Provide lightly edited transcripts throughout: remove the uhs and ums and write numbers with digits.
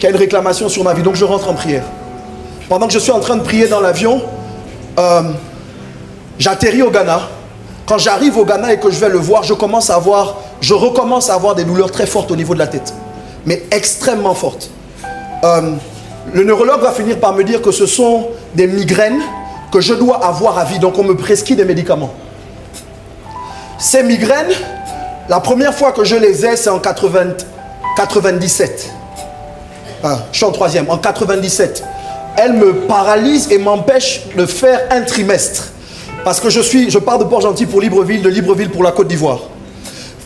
qu'il y a une réclamation sur ma vie. Donc je rentre en prière. Pendant que je suis en train de prier dans l'avion, j'atterris au Ghana. Quand j'arrive au Ghana et que je vais le voir, je recommence à avoir des douleurs très fortes au niveau de la tête. Mais extrêmement fortes. Le neurologue va finir par me dire que ce sont des migraines que je dois avoir à vie. Donc on me prescrit des médicaments. Ces migraines, la première fois que je les ai, c'est en 97. Je suis en troisième. En 97. Elles me paralysent et m'empêchent de faire un trimestre. Parce que je pars de Port-Gentil pour Libreville, de Libreville pour la Côte d'Ivoire.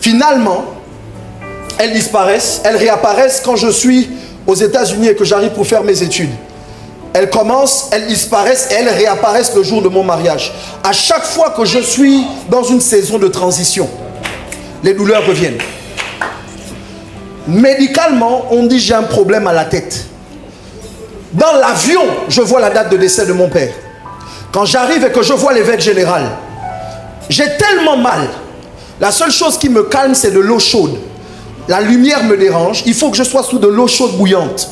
Finalement, elles disparaissent, elles réapparaissent quand je suis aux États-Unis et que j'arrive pour faire mes études. Elles commencent, elles disparaissent et elles réapparaissent le jour de mon mariage. À chaque fois que je suis dans une saison de transition, les douleurs reviennent. Médicalement, on dit j'ai un problème à la tête. Dans l'avion, je vois la date de décès de mon père. Quand j'arrive et que je vois l'évêque général, j'ai tellement mal. La seule chose qui me calme, c'est de l'eau chaude. La lumière me dérange. Il faut que je sois sous de l'eau chaude bouillante.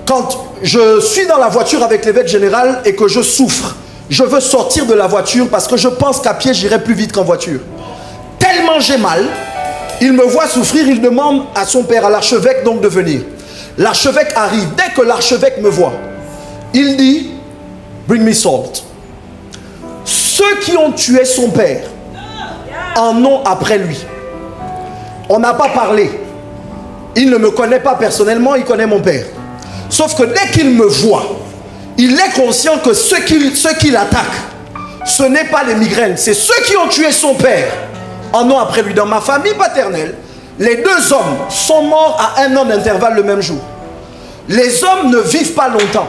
Quand je suis dans la voiture avec l'évêque général et que je souffre, je veux sortir de la voiture parce que je pense qu'à pied, j'irai plus vite qu'en voiture. Tellement j'ai mal, il me voit souffrir, il demande à son père, à l'archevêque donc de venir. L'archevêque arrive. Dès que l'archevêque me voit, il dit « Bring me salt ». Ceux qui ont tué son père en ont après lui. On n'a pas parlé. Il ne me connaît pas personnellement, il connaît mon père. Sauf que dès qu'il me voit, il est conscient que ceux qui l'attaquent, ce n'est pas les migraines, c'est ceux qui ont tué son père en ont après lui. Dans ma famille paternelle, les deux hommes sont morts à 1 an d'intervalle le même jour. Les hommes ne vivent pas longtemps.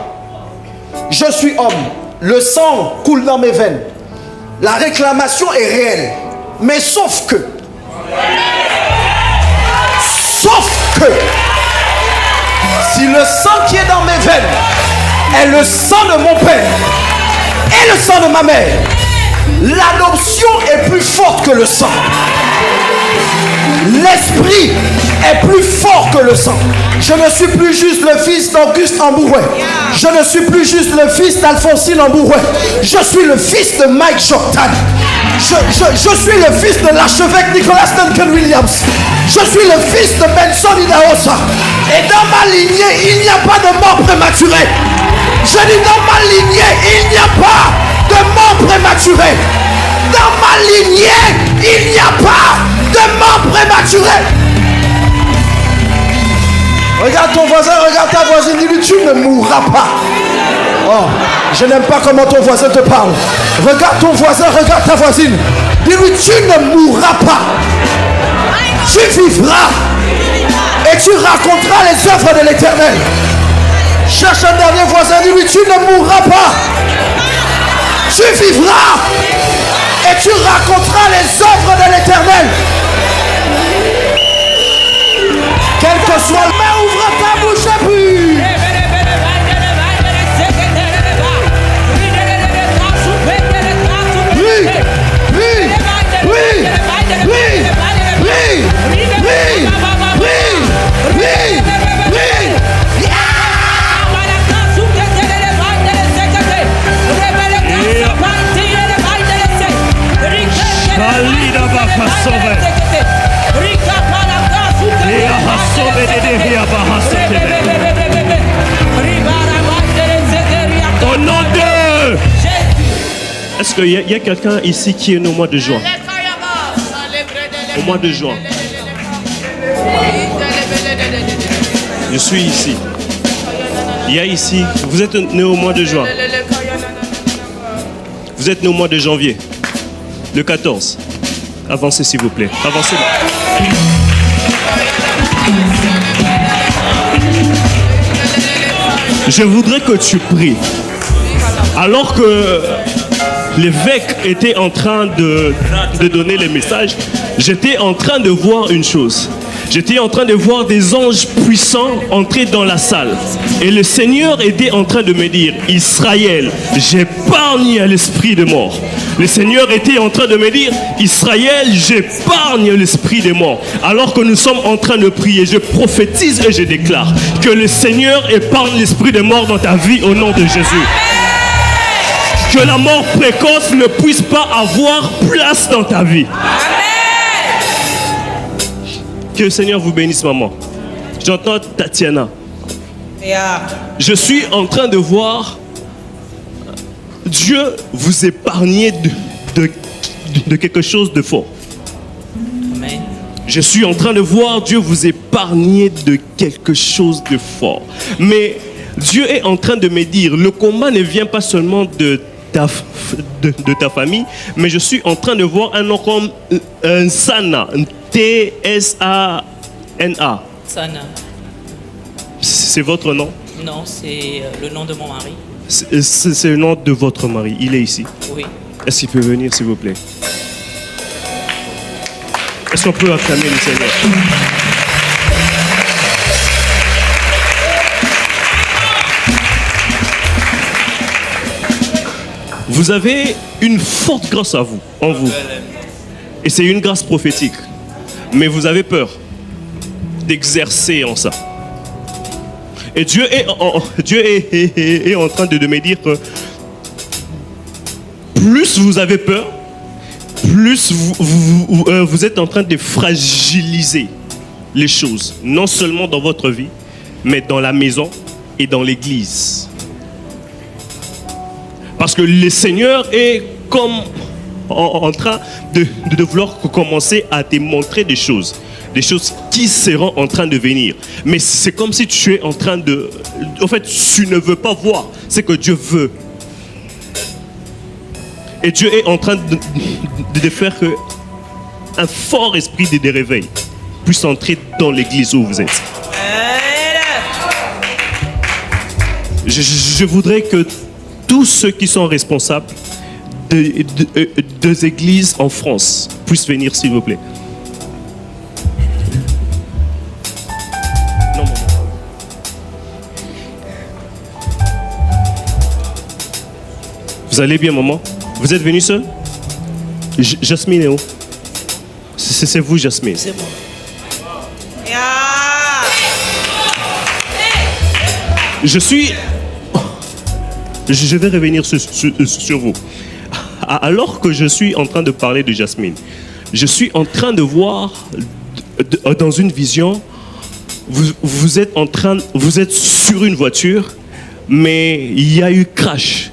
Je suis homme, le sang coule dans mes veines. La réclamation est réelle. Mais sauf que si le sang qui est dans mes veines est le sang de mon père et le sang de ma mère, l'adoption est plus forte que le sang. L'esprit est plus fort que le sang. Je ne suis plus juste le fils d'Auguste Ambouroué. Je ne suis plus juste le fils d'Alphonsine Ambouroué. Je suis le fils de Mike Jordan. Je suis le fils de l'archevêque Nicolas Duncan Williams. Je suis le fils de Benson Idahosa. Et dans ma lignée, il n'y a pas de mort prématurée. Je dis dans ma lignée, il n'y a pas de mort prématurée. Dans ma lignée, il n'y a pas de mort prématurée. Regarde ton voisin, regarde ta voisine, dis-lui tu ne mourras pas. Oh, je n'aime pas comment ton voisin te parle. Regarde ton voisin, regarde ta voisine. Dis-lui tu ne mourras pas. Tu vivras et tu raconteras les œuvres de l'Éternel. Cherche un dernier voisin, dis-lui tu ne mourras pas. Tu vivras et tu raconteras les œuvres de l'Éternel. Quel que soit le mais ouvre ta bouche et puis. Oui, oui, oui, oui, oui, oui, oui, oui, oui. Au nom de... Est-ce qu'il y a quelqu'un ici qui est né au mois de juin? Au mois de juin. Je suis ici. Il y a ici. Vous êtes né au mois de juin. Vous êtes né au mois de janvier. Le 14. Avancez s'il vous plaît. Avancez là. Je voudrais que tu pries. Alors que l'évêque était en train de donner les messages, j'étais en train de voir une chose. J'étais en train de voir des anges puissants entrer dans la salle. Et le Seigneur était en train de me dire, Israël, j'épargne l'esprit de mort. Le Seigneur était en train de me dire, Israël, j'épargne l'esprit des morts. Alors que nous sommes en train de prier, je prophétise et je déclare que le Seigneur épargne l'esprit des morts dans ta vie au nom de Jésus. Que la mort précoce ne puisse pas avoir place dans ta vie. Que le Seigneur vous bénisse, maman. J'entends Tatiana. Je suis en train de voir Dieu vous épargner de quelque chose de fort. Amen. Je suis en train de voir Dieu vous épargner de quelque chose de fort. Mais Dieu est en train de me dire, le combat ne vient pas seulement de ta famille, mais je suis en train de voir un nom comme Sana, T-S-A-N-A. Sana. C'est votre nom? Non, c'est le nom de mon mari. C'est le nom de votre mari. Il est ici. Oui. Est-ce qu'il peut venir, s'il vous plaît? Est-ce qu'on peut acclamer le Seigneur? Vous avez une forte grâce en vous. Et c'est une grâce prophétique. Mais vous avez peur d'exercer en ça. Et Dieu est en train de me dire que plus vous avez peur, plus vous êtes en train de fragiliser les choses. Non seulement dans votre vie, mais dans la maison et dans l'église. Parce que le Seigneur est comme en train de vouloir commencer à te montrer des choses qui seront en train de venir. Mais c'est comme si tu es en train de... En fait, tu ne veux pas voir ce que Dieu veut. Et Dieu est en train de faire que un fort esprit de réveil puisse entrer dans l'église où vous êtes. Je voudrais que tous ceux qui sont responsables des églises en France puissent venir, s'il vous plaît. Non, maman. Vous allez bien, maman? Vous êtes venu seul? Jasmine est où? C'est vous, Jasmine. C'est moi. Je vais revenir sur vous. Alors que je suis en train de parler de Jasmine, je suis en train de voir dans une vision, vous êtes sur une voiture, mais il y a eu crash.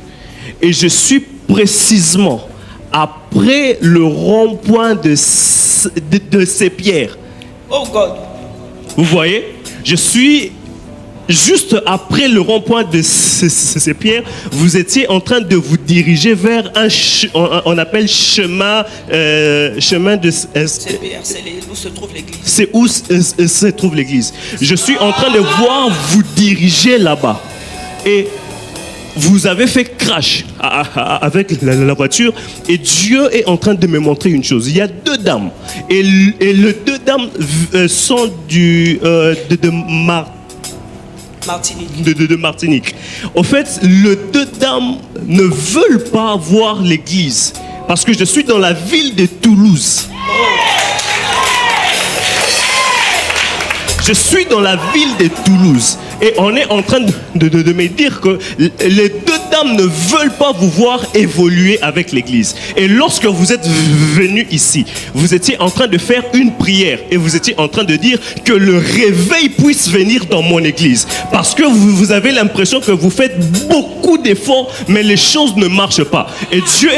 Et je suis précisément après le rond-point de ces pierres. Oh God. Vous voyez? Je suis juste après le rond-point de ces pierres. Vous étiez en train de vous diriger vers on appelle chemin de... C'est où se trouve l'église. C'est où se trouve l'église. Je suis en train de voir vous diriger là-bas. Et vous avez fait crash avec la voiture et Dieu est en train de me montrer une chose. Il y a deux dames et les deux dames sont de Martinique. Au fait, les deux dames ne veulent pas voir l'église parce que je suis dans la ville de Toulouse. Je suis dans la ville de Toulouse et on est en train de me dire que les deux dames ne veulent pas vous voir évoluer avec l'église. Et lorsque vous êtes venus ici, vous étiez en train de faire une prière et vous étiez en train de dire que le réveil puisse venir dans mon église. Parce que vous avez l'impression que vous faites beaucoup d'efforts, mais les choses ne marchent pas. Et Dieu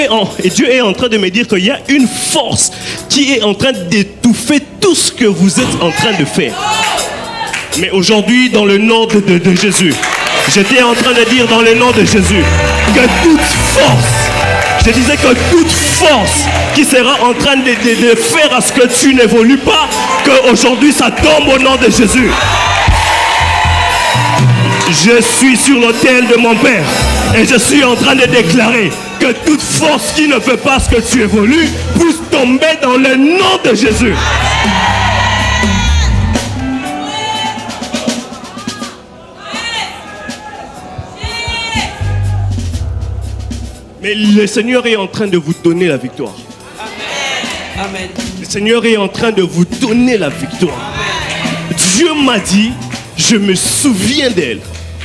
est en train de me dire qu'il y a une force qui est en train d'étouffer tout ce que vous êtes en train de faire. Mais aujourd'hui, dans le nom de Jésus, j'étais en train de dire dans le nom de Jésus que toute force, je disais que toute force qui sera en train de faire à ce que tu n'évolues pas, qu'aujourd'hui ça tombe au nom de Jésus. Je suis sur l'autel de mon Père et je suis en train de déclarer que toute force qui ne veut pas ce que tu évolues puisse tomber dans le nom de Jésus. Mais le Seigneur est en train de vous donner la victoire. Amen. Le Seigneur est en train de vous donner la victoire. Dieu m'a dit, je me souviens d'elle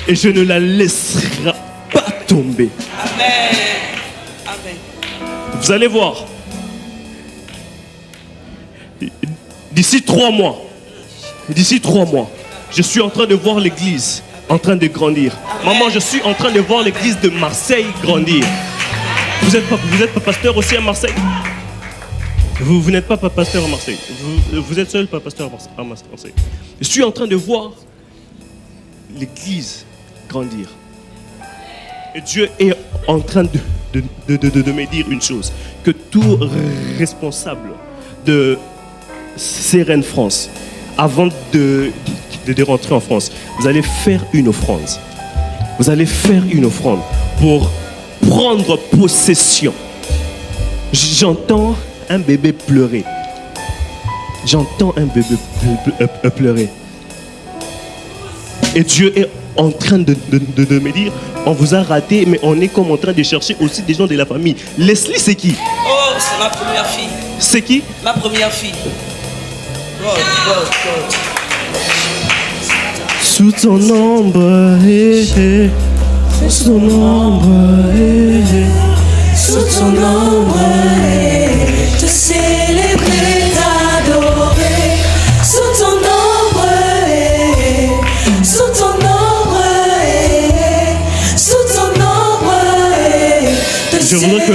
et je ne la laisserai pas tomber. Amen. Amen. Vous allez voir. D'ici 3 mois, je suis en train de voir l'église en train de grandir. Maman, je suis en train de voir l'église de Marseille grandir. Vous êtes pas pasteur aussi à Marseille? Vous n'êtes pas pasteur à Marseille. Vous êtes seul pas pasteur à Marseille. Je suis en train de voir l'église grandir. Et Dieu est en train de me dire une chose, que tout responsable de Sérène France, avant de rentrer en France, vous allez faire une offrande. Vous allez faire une offrande pour prendre possession. J'entends un bébé pleurer. J'entends un bébé pleurer. Et Dieu est en train de me dire, on vous a raté, mais on est comme en train de chercher aussi des gens de la famille. Leslie, c'est qui? Oh, c'est ma première fille. C'est qui? Ma première fille. God. Sous ton ombre, sous ton ombre, Sous ton ombre, te célébrer, t'adorer. Sous ton ombre, sous ton ombre, sous ton ombre, te je voudrais que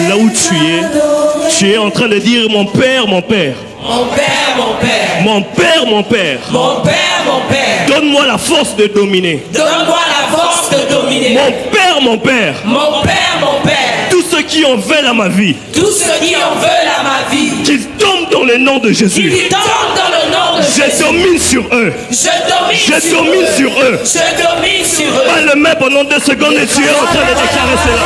là où tu es en train de dire mon père, mon père. Mon père, mon père. Mon père, mon père. Mon père, mon père. Donne-moi la force de dominer. Donne-moi la force de dominer. Mon père, mon père. Mon père, mon père. Tous ceux qui en veulent à ma vie, Tous ceux qui en veulent à ma vie, qu'ils tombent dans le nom de Jésus. ils tombent dans le nom de Je Jésus. domine sur eux. Je domine sur eux. Je domine sur eux. Pas le mets pendant 2 secondes et tu es en train de déclarer cela.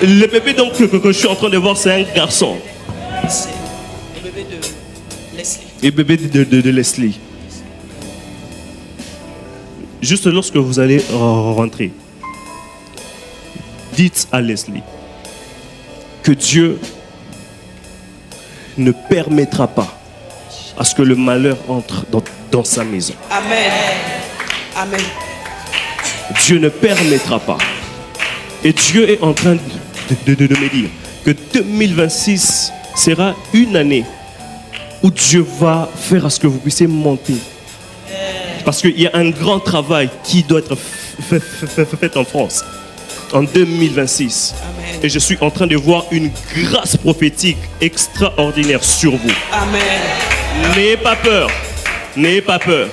Le bébé donc que je suis en train de voir, c'est un garçon. C'est le bébé de Leslie. Et bébé de Leslie. Juste lorsque vous allez rentrer, dites à Leslie que Dieu ne permettra pas à ce que le malheur entre dans sa maison. Amen. Amen. Dieu ne permettra pas. Et Dieu est en train de me dire que 2026 sera une année où Dieu va faire à ce que vous puissiez monter. Parce qu'il y a un grand travail qui doit être fait en France en 2026. Amen. Et je suis en train de voir une grâce prophétique extraordinaire sur vous. Amen. N'ayez pas peur. N'ayez pas peur.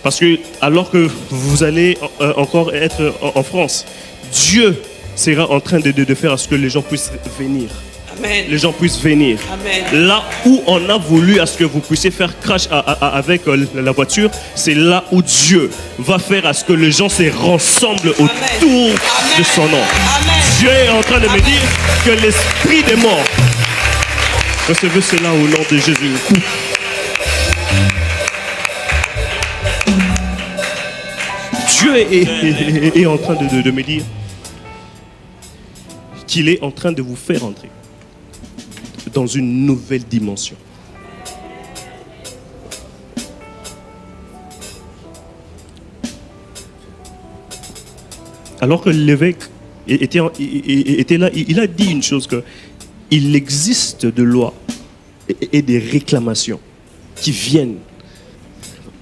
Parce que alors que vous allez encore être en France, Dieu sera en train de faire à ce que les gens puissent venir. Amen. Les gens puissent venir. Amen. Là où on a voulu à ce que vous puissiez faire crash avec la voiture, c'est là où Dieu va faire à ce que les gens se rassemblent autour de son nom. Amen. Dieu est en train de me dire que l'esprit des morts, recevez cela au nom de Jésus. Dieu est en train de me dire qu'il est en train de vous faire entrer dans une nouvelle dimension. Alors que l'évêque était là, il a dit une chose, qu'il existe de lois et des réclamations qui viennent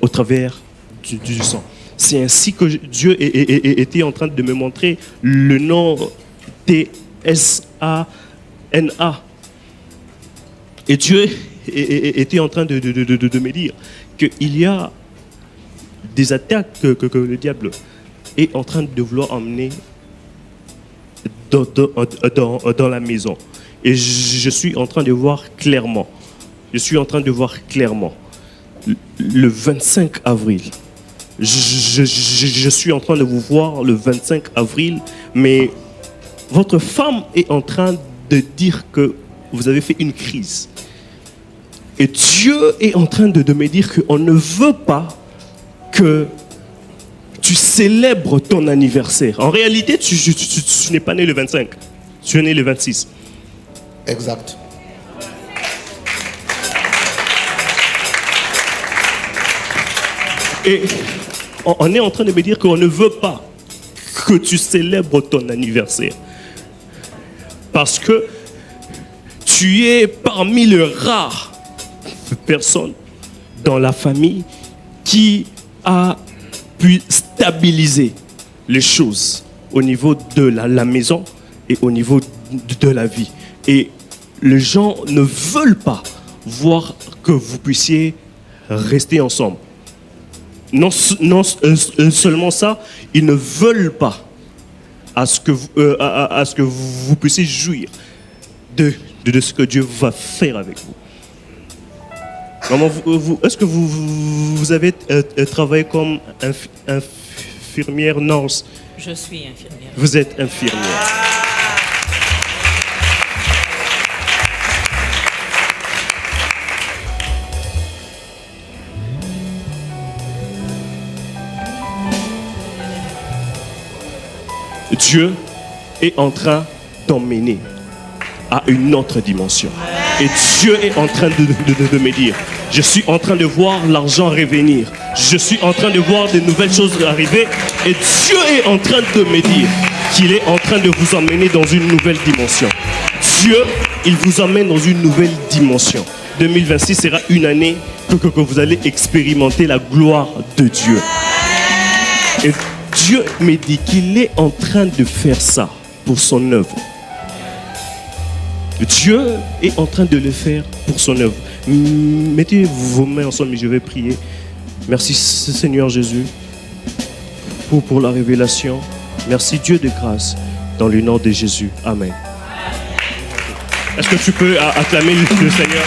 au travers du sang. C'est ainsi que Dieu était en train de me montrer le nom TSANA. Et Dieu était en train de me dire qu'il y a des attaques que le diable est en train de vouloir emmener dans la maison. Et je suis en train de voir clairement. Je suis en train de voir clairement. Le 25 avril. Je suis en train de vous voir le 25 avril, mais votre femme est en train de dire que vous avez fait une crise. Et Dieu est en train de me dire qu'on ne veut pas que tu célèbres ton anniversaire. En réalité, tu n'es pas né le 25, tu es né le 26. Exact. Et on est en train de me dire qu'on ne veut pas que tu célèbres ton anniversaire. Parce que tu es parmi les rares personnes dans la famille qui a pu stabiliser les choses au niveau de la maison et au niveau de la vie. Et les gens ne veulent pas voir que vous puissiez rester ensemble. Non seulement ça, ils ne veulent pas à ce que vous puissiez jouir de ce que Dieu va faire avec vous. Maman, est-ce que vous avez travaillé comme infirmière nurse? Je suis infirmière. Vous êtes infirmière. Dieu est en train d'emmener à une autre dimension. Et Dieu est en train de me dire, je suis en train de voir l'argent revenir. Je suis en train de voir de nouvelles choses arriver. Et Dieu est en train de me dire qu'il est en train de vous emmener dans une nouvelle dimension. Dieu, il vous emmène dans une nouvelle dimension. 2026 sera une année que vous allez expérimenter la gloire de Dieu. Et Dieu me dit qu'il est en train de faire ça pour son œuvre. Dieu est en train de le faire pour son œuvre. Mettez vos mains ensemble et je vais prier. Merci Seigneur Jésus pour la révélation. Merci Dieu de grâce dans le nom de Jésus. Amen. Est-ce que tu peux acclamer le Seigneur?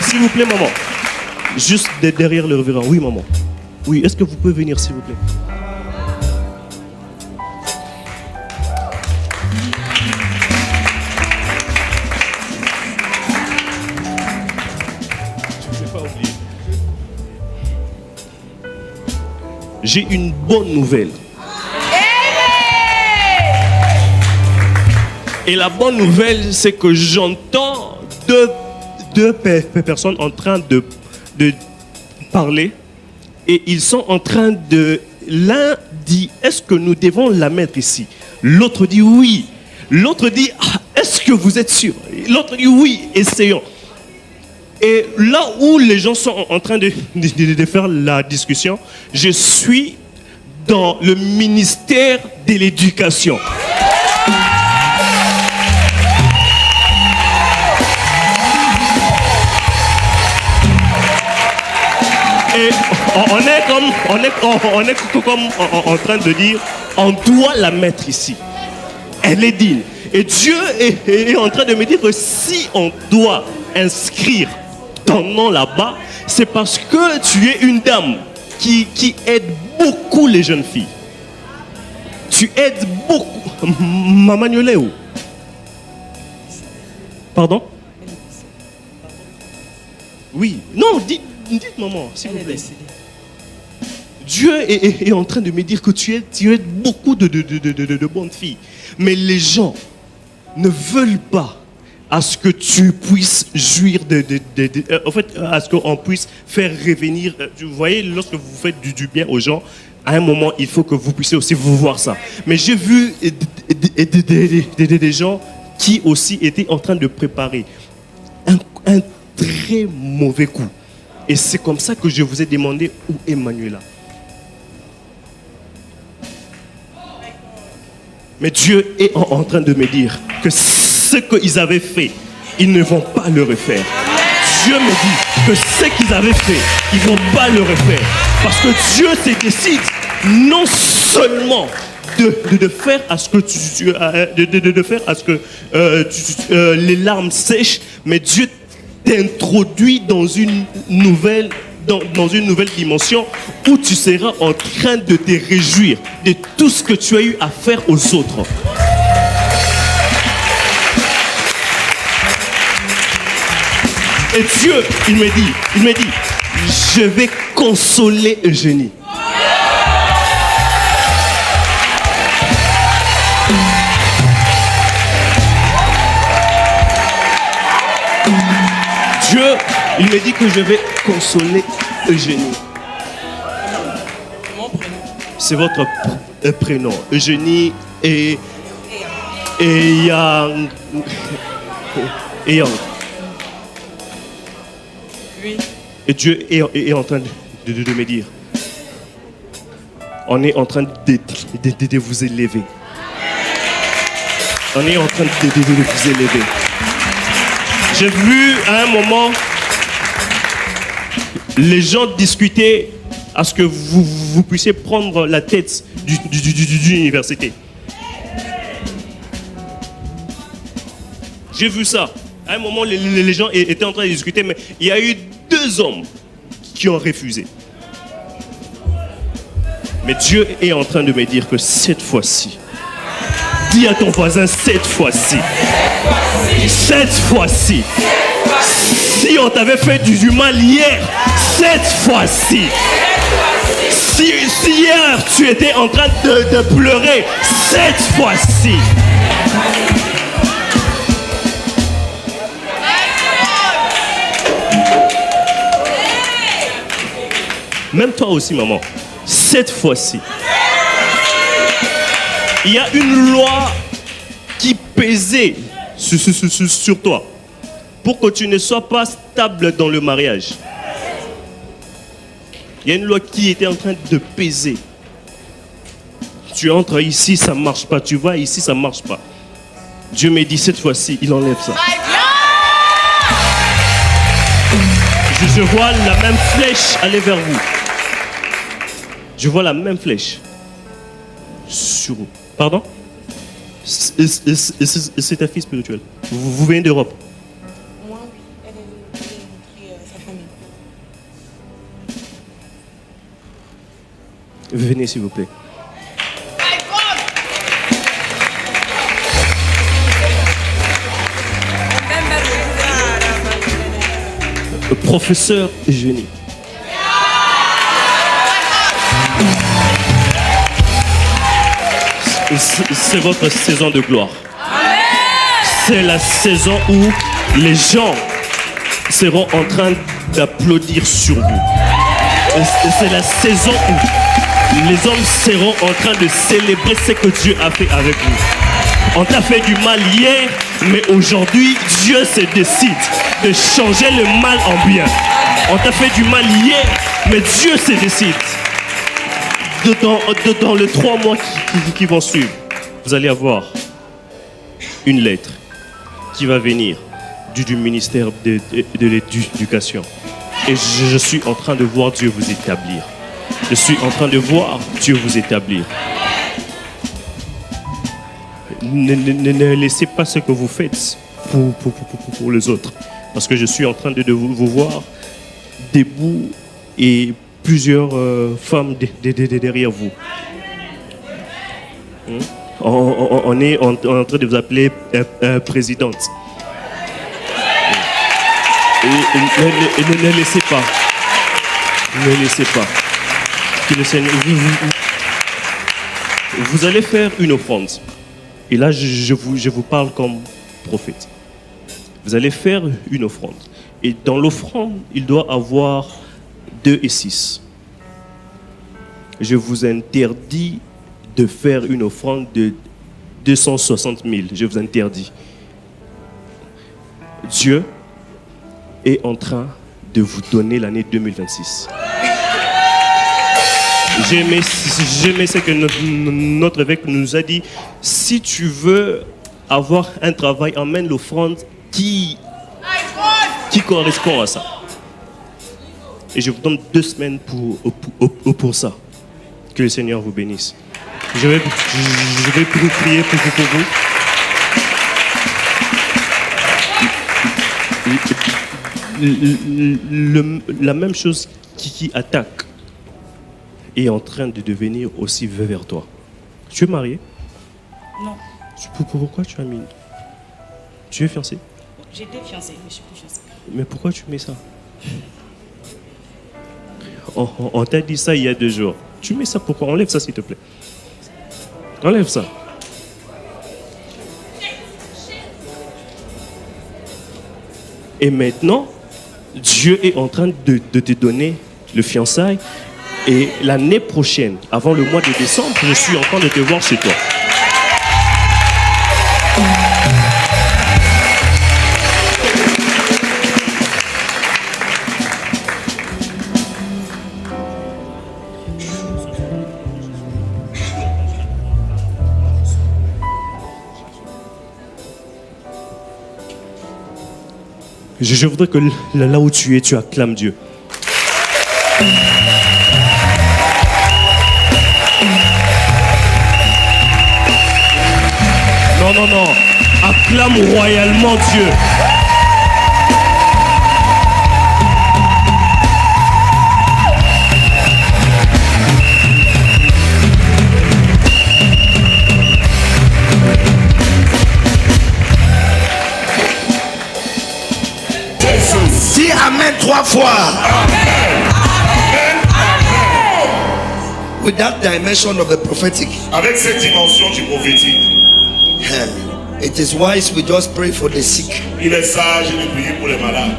S'il vous plaît, maman. Juste derrière le révérend. Oui, maman. Oui, est-ce que vous pouvez venir, s'il vous plaît? Je ne vais pas oublier. J'ai une bonne nouvelle. Et la bonne nouvelle, c'est que j'entends deux personnes en train de parler. Et ils sont en train de... L'un dit, est-ce que nous devons la mettre ici? L'autre dit oui. L'autre dit, est-ce que vous êtes sûr? L'autre dit oui, essayons. Et là où les gens sont en train de faire la discussion, je suis dans le ministère de l'éducation. Et on est comme en train de dire, on doit la mettre ici. Elle est digne. Et Dieu est en train de me dire que si on doit inscrire ton nom là-bas, c'est parce que tu es une dame qui aide beaucoup les jeunes filles. Tu aides beaucoup. Maman Yoléo. Pardon? Oui. Non, dites maman, s'il vous plaît. Dieu est en train de me dire que tu aides beaucoup de bonnes filles. Mais les gens ne veulent pas à ce que tu puisses jouir en fait, à ce qu'on puisse faire revenir. Vous voyez, lorsque vous faites du bien aux gens, à un moment, il faut que vous puissiez aussi vous voir ça. Mais j'ai vu des gens qui aussi étaient en train de préparer un très mauvais coup. Et c'est comme ça que je vous ai demandé où est Manuela. Mais Dieu est en train de me dire que ce qu'ils avaient fait, ils ne vont pas le refaire. Dieu me dit que ce qu'ils avaient fait, ils ne vont pas le refaire. Parce que Dieu se décide non seulement de faire à ce que de faire à ce que les larmes sèchent, mais Dieu t'introduit dans une nouvelle dimension où tu seras en train de te réjouir de tout ce que tu as eu à faire aux autres. Et Dieu, il me dit, je vais consoler Eugénie. Dieu, il me dit que je vais consoler Eugénie. C'est votre prénom. Eugénie et Yang. Et Yang. Et Dieu est en train de me dire, on est en train de vous élever. On est en train de vous élever. J'ai vu à un moment les gens discuter à ce que vous puissiez prendre la tête d'une université. J'ai vu ça. À un moment, les gens étaient en train de discuter, mais il y a eu 2 hommes qui ont refusé. Mais Dieu est en train de me dire que cette fois-ci, dis à ton voisin, cette fois-ci, si on t'avait fait du mal hier, cette fois-ci, si hier tu étais en train de pleurer, cette fois-ci. Même toi aussi, maman, cette fois-ci, il y a une loi qui pesait sur toi pour que tu ne sois pas stable dans le mariage. Il y a une loi qui était en train de peser. Tu entres ici, ça ne marche pas. Tu vas ici, ça ne marche pas. Dieu me dit cette fois-ci, il enlève ça. Je vois la même flèche aller vers vous. Je vois la même flèche sur vous. Pardon? C'est ta fille spirituelle. Vous venez d'Europe? Moi, oui. Elle est rentrée sa famille. Venez, s'il vous plaît. Professeur Eugénie. C'est votre saison de gloire. C'est la saison où les gens seront en train d'applaudir sur vous. C'est la saison où les hommes seront en train de célébrer ce que Dieu a fait avec vous. On t'a fait du mal hier, mais aujourd'hui, Dieu se décide de changer le mal en bien. On t'a fait du mal hier, mais Dieu se décide. Dans les 3 mois qui vont suivre, vous allez avoir une lettre qui va venir du ministère de l'éducation. Et je suis en train de voir Dieu vous établir. Je suis en train de voir Dieu vous établir. Ne laissez pas ce que vous faites pour les autres. Parce que je suis en train de vous voir debout et plusieurs femmes derrière vous. On est en train de vous appeler présidente. Et ne laissez pas. Ne laissez pas. Que le Seigneur, vous allez faire une offrande. Et là, je vous parle comme prophète. Vous allez faire une offrande. Et dans l'offrande, il doit avoir 2 et 6. Je vous interdis de faire une offrande de 260 000. Je vous interdis. Dieu est en train de vous donner l'année 2026. J'aimais ce que notre évêque nous a dit. Si tu veux avoir un travail, emmène l'offrande qui correspond à ça. Et je vous donne 2 semaines pour ça. Que le Seigneur vous bénisse. Je vais prier pour vous. La même chose qui attaque est en train de devenir aussi vers toi. Tu es marié? Non. Pourquoi tu as mis? Tu es fiancé? J'étais fiancée, mais je suis plus fiancée. Mais pourquoi tu mets ça? On t'a dit ça il y a 2 jours. Tu mets ça pourquoi? Enlève ça s'il te plaît. Enlève ça. Et maintenant, Dieu est en train de te donner le fiançailles. Et l'année prochaine, avant le mois de décembre, je suis en train de te voir chez toi. Je voudrais que là où tu es, tu acclames Dieu. Non. Acclame royalement Dieu. Dis Amen 3 fois. With that dimension of the prophetic, Avec cette dimension du prophétique, it is wise we just pray for the sick. il est sage de prier pour les malades.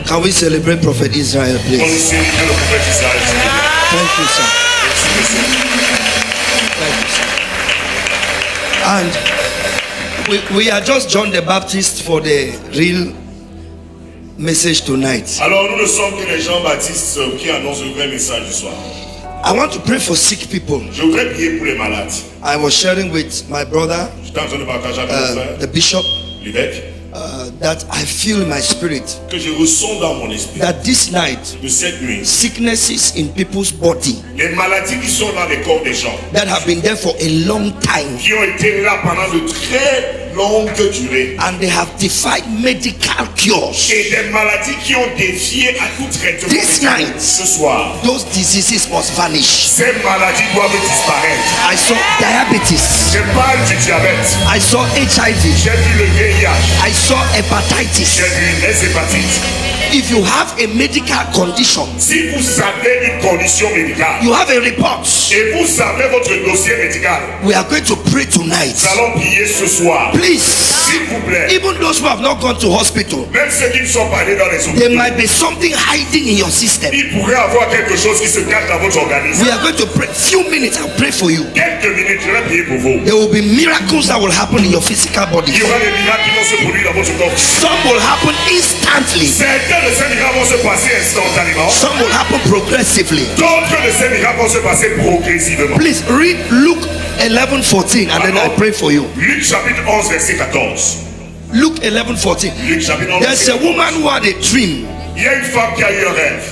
Can we celebrate Prophet Israel, On please? célèbre le prophète Israël. Thank you, sir. Thank you, sir. And we are just John the Baptist for the real message tonight. Alors nous ne sommes que les Jean-Baptiste qui annoncent le vrai message du soir. I want to pray for sick people. Je voudrais prier pour les malades. I was sharing with my brother, J'étais en train de partager avec mon frère, the bishop, l'évêque, that I feel in my spirit que je ressens dans mon esprit that this night, de cette nuit, sicknesses in people's body les maladies qui sont dans les corps des gens, that have been there for a long time qui ont été là pendant de très longue durée, and they have defied medical cures. et des maladies qui ont défié à tout traitement. This night, Ce soir, those diseases must vanish. ces maladies doivent disparaître. I saw diabetes. Je parle du diabète, I saw HIV. j'ai vu le VIH, I saw hepatitis. j'ai vu les hépatites. If you have a medical condition, Si vous avez une condition médicale you have a report. et vous avez votre dossier médical, We are going to pray tonight. nous allons prier ce soir. Please, S'il vous plaît, even those who have not gone to hospital, même ceux qui ne sont pas allés dans les there hôpitaux, might be something hiding in your system. il pourrait avoir quelque chose qui se cache dans votre organisme. We are going to pray. Few minutes, I'll pray for you. Quelques minutes, je vais prier pour vous. There will be miracles that will happen in your physical body. Il y aura des miracles qui vont se produire dans votre corps. Some will happen instantly. Certains de ces miracles vont se passer instantanément. Some will happen progressively. D'autres de ces miracles vont se passer progressivement. Please read Luke 11:14 and then I pray for you. Luc chapitre 11, verset 14. Luke 11:14. Luc chapitre 11, There's verset a 14. woman who had a dream. Il y a une femme qui a eu un rêve.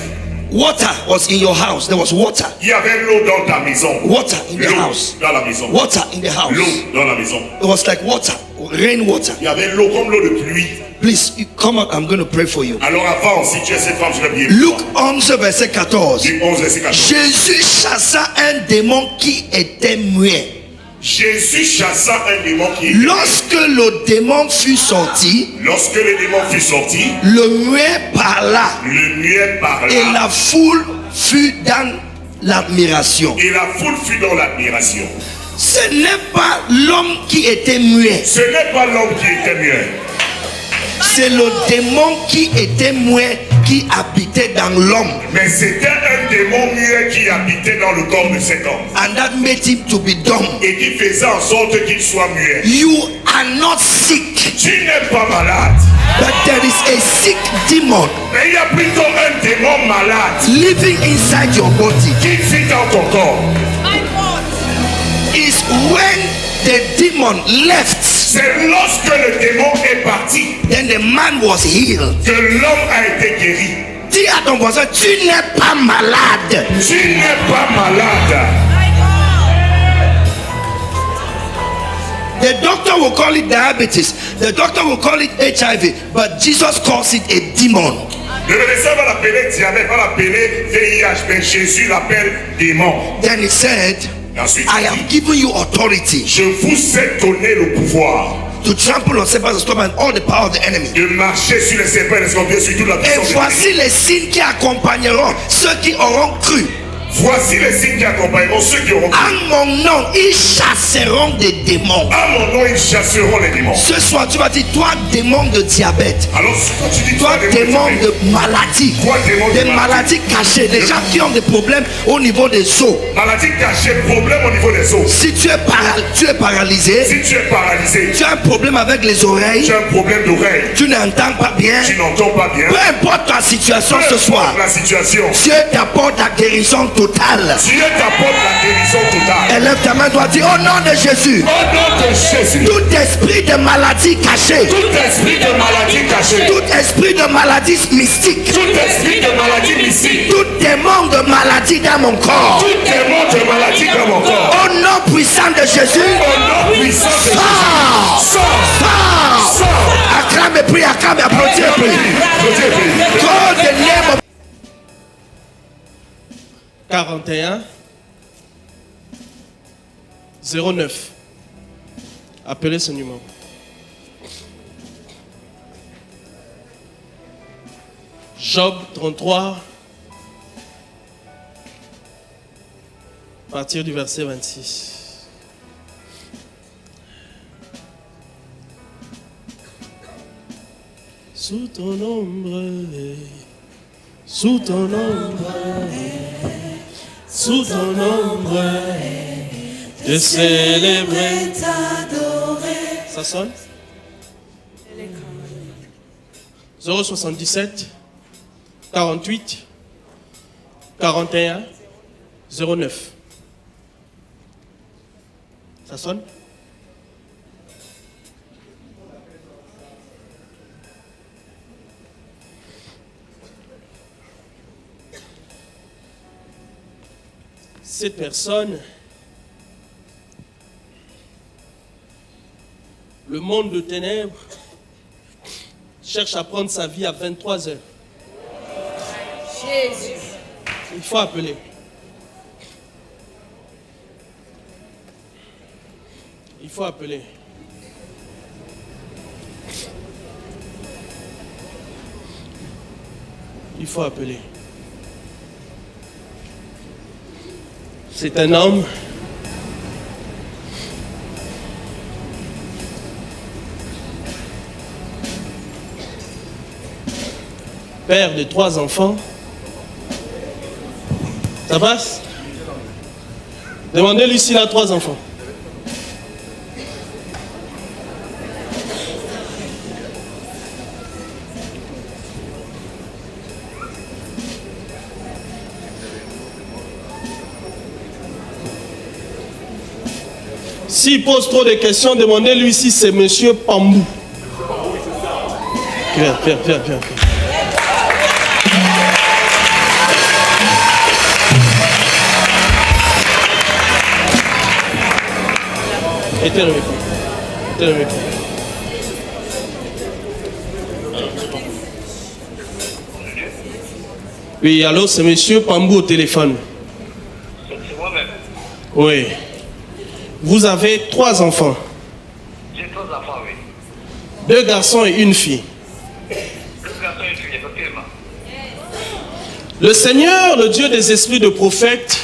Water was in your house. There was water. Il y avait l'eau dans ta maison. Water in the L'eau house. dans la maison. Water in the house. L'eau dans la maison. It was like water, rain water. Il y avait l'eau comme l'eau de pluie. Please you come out. I'm going to pray for you. Alors avant, si tu es cette femme, je vais prier pour Luke toi. 11, verset 14. Luc 11, verset 14. Jésus chassa un démon qui était muet. Jésus chassa un démon qui... Lorsque le démon fut sorti, Lorsque le démon fut sorti, le muet parla le muet parla. et la foule fut dans l'admiration. Et la foule fut dans l'admiration. Ce n'est pas l'homme qui était muet, Ce n'est pas l'homme qui était muet. c'est le démon qui était muet qui habitait dans l'homme. Mais c'était un démon muet qui habitait dans le corps de cet homme. And that made him to be dumb. Et qui faisait en sorte qu'il soit muet. You are not sick, Tu n'es pas malade. but there is a sick demon Mais il y a plutôt un démon malade living inside your body. qui vit dans ton corps. Is when the demon left, C'est lorsque le démon est parti then the man was healed. que l'homme a été guéri. Dis à ton voisin, tu n'es pas malade. Tu n'es pas malade. The doctor will call it diabetes. The doctor will call it HIV. But Jesus calls it a demon. Le médecin va l'appeler diabète, va l'appeler VIH, mais Jésus l'appelle démon. Then he said, Et ensuite, I have given you authority je vous ai donné le pouvoir to trample on serpents and scorpions and all the power of the enemy. de marcher sur les serpents et les scorpions, sur toute la Et puissance de voici l'ennemi. les signes qui accompagneront ceux qui auront cru. Voici les signes qui accompagneront ceux qui auront cru. En mon nom, ils chasseront des démons. À mon nom, ils chasseront les démons. Ce soir, tu vas dire, toi, démon de diabète, Alors, quand tu dis toi, démon de maladie, Toi, démon de des maladies cachées, des gens qui ont des problèmes au niveau des os. maladie cachée, problème au niveau des os. Si tu es paralysé, Si tu es paralysé, tu as un problème avec les oreilles, tu as un problème d'oreille, tu n'entends pas bien, tu n'entends pas bien, peu importe ta situation peu ce soir, importe la situation, Dieu t'apporte la guérison totale. Dieu t'apporte la guérison totale. Élève ta main, doit dire au nom de Jésus. Au nom de Jésus, Tout esprit de maladie cachée, tout esprit de maladie cachée, tout esprit de maladie mystique, tout esprit de maladie mystique, tout démon de maladie dans mon corps, tout démon de maladie dans mon corps, au nom puissant de Jésus, au nom puissant de Jésus, sors, sors, sors, sors. acclame et prie, acclame et applaudis et prie. Call the name of 41 09. Appelez ce numéro. Job 33, à partir du verset 26. Sous ton ombre, sous ton ombre, sous ton ombre, je célébrerai. Ça sonne? 077 48 41 09. Ça sonne? Cette personne, le monde de ténèbres cherche à prendre sa vie à 23 heures. Jésus. Il faut appeler. Il faut appeler. Il faut appeler. C'est un homme père de 3 enfants. Ça passe? Demandez-lui s'il a 3 enfants. S'il pose trop de questions, demandez-lui si c'est monsieur Pambou. Viens. Éteins le micro. Oui, allô, c'est monsieur Pambou au téléphone. C'est moi-même. Oui. Vous avez 3 enfants. J'ai 3 enfants, oui. 2 garçons et 1 fille. 2 garçons et une fille, effectivement. Le Seigneur, le Dieu des esprits de prophètes,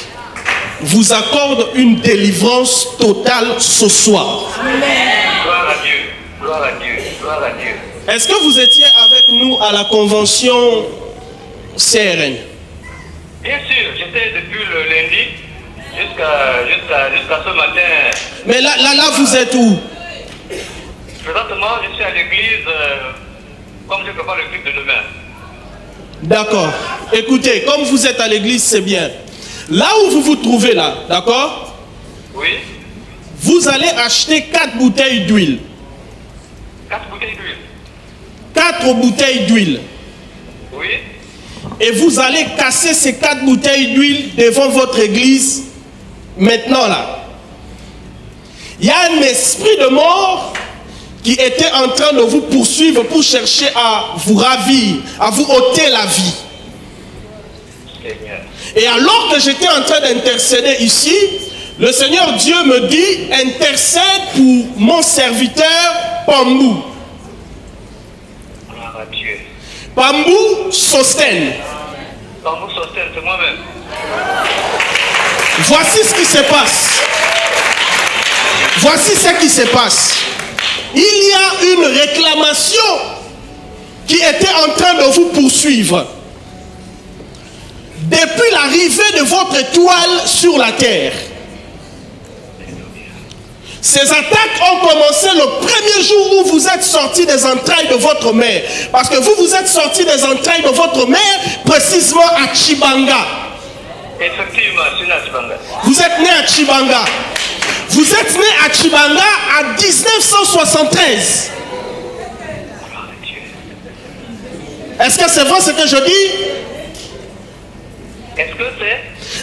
vous accorde une délivrance totale ce soir. Gloire à Dieu, gloire à Dieu, gloire à Dieu. Est-ce que vous étiez avec nous à la convention CRN? Bien sûr, j'étais depuis le lundi jusqu'à ce matin. Mais là, vous êtes où? Présentement, je suis à l'église, comme je prépare le culte de demain. D'accord. Écoutez, comme vous êtes à l'église, c'est bien. Là où vous vous trouvez là, d'accord? Oui. Vous allez acheter 4 bouteilles d'huile. 4 bouteilles d'huile. 4 bouteilles d'huile. Oui. Et vous allez casser ces 4 bouteilles d'huile devant votre église. Maintenant là. Il y a un esprit de mort qui était en train de vous poursuivre pour chercher à vous ravir, à vous ôter la vie. Et alors que j'étais en train d'intercéder ici, le Seigneur Dieu me dit, intercède pour mon serviteur Pambou. Gloire à Dieu. Pambou Sosten. Pambou Sosten, c'est moi-même. Voici ce qui se passe. Voici ce qui se passe. Il y a une réclamation qui était en train de vous poursuivre. Depuis l'arrivée de votre étoile sur la terre, ces attaques ont commencé le premier jour où vous êtes sortis des entrailles de votre mère. Parce que vous êtes sortis des entrailles de votre mère, précisément à Chibanga. Effectivement, je suis né à Chibanga. Vous êtes né à Chibanga. Vous êtes né à Chibanga en 1973. Est-ce que c'est vrai ce que je dis? Est-ce que c'est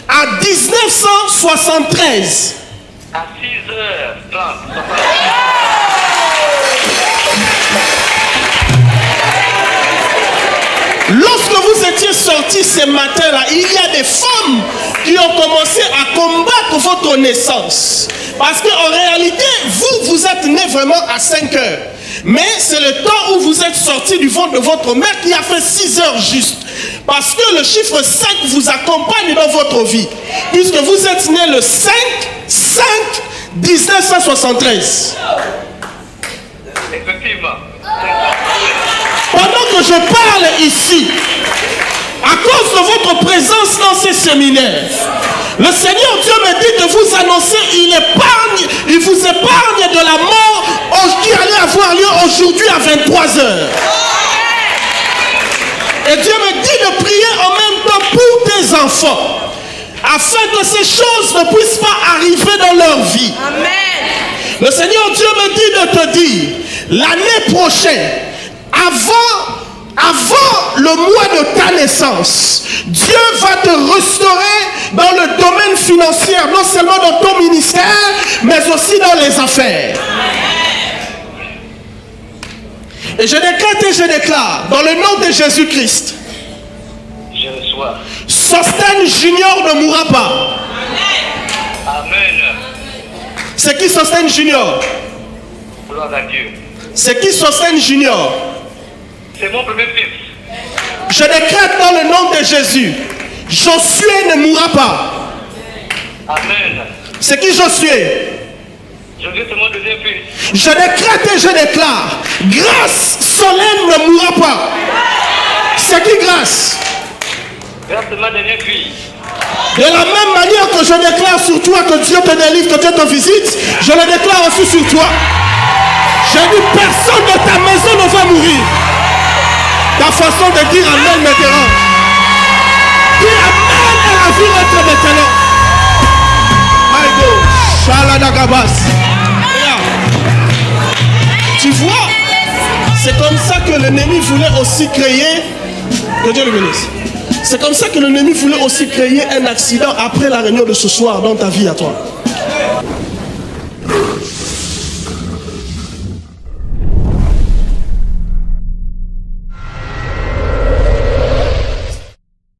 En 1973. à 6h30? Lorsque vous étiez sortis ce matin-là, il y a des femmes qui ont commencé à combattre votre naissance. Parce qu'en réalité, vous êtes né vraiment à 5 heures. Mais c'est le temps où vous êtes sortis du ventre de votre mère qui a fait 6 heures juste. Parce que le chiffre 5 vous accompagne dans votre vie. Puisque vous êtes né le 5 1973. Effectivement. Pendant que je parle ici, à cause de votre présence dans ces séminaires, le Seigneur Dieu me dit de vous annoncer, il vous épargne de la mort qui allait avoir lieu aujourd'hui à 23h. Et Dieu me dit de prier en même temps pour tes enfants, afin que ces choses ne puissent pas arriver dans leur vie. Amen. Le Seigneur Dieu me dit de te dire, l'année prochaine, avant le mois de ta naissance, Dieu va te restaurer dans le domaine financier, non seulement dans ton ministère, mais aussi dans les affaires. Et je décrète et je déclare, dans le nom de Jésus-Christ, Je reçois. Sosten Junior ne mourra pas. Amen. C'est qui Sosten Junior? Gloire à Dieu. C'est qui Sosten Junior? C'est mon premier fils. Je décrète dans le nom de Jésus, Josué ne mourra pas. Amen. C'est qui Josué? Josué, c'est mon deuxième fils. Je décrète et je déclare, Grâce Solène ne mourra pas. C'est qui Grâce? Grâce de ma dernière fille. De la même manière que je déclare sur toi que Dieu te délivre, que Dieu te visite, je le déclare aussi sur toi. J'ai dit, personne de ta maison ne va mourir. Ta façon de dire Amen me dérange. Dis Amen et la vie entre maintenant. My God, Shaladagabas. Regarde. Tu vois, c'est comme ça que l'ennemi voulait aussi créer. Que Dieu le bénisse. C'est comme ça que l'ennemi voulait aussi créer un accident après la réunion de ce soir dans ta vie à toi.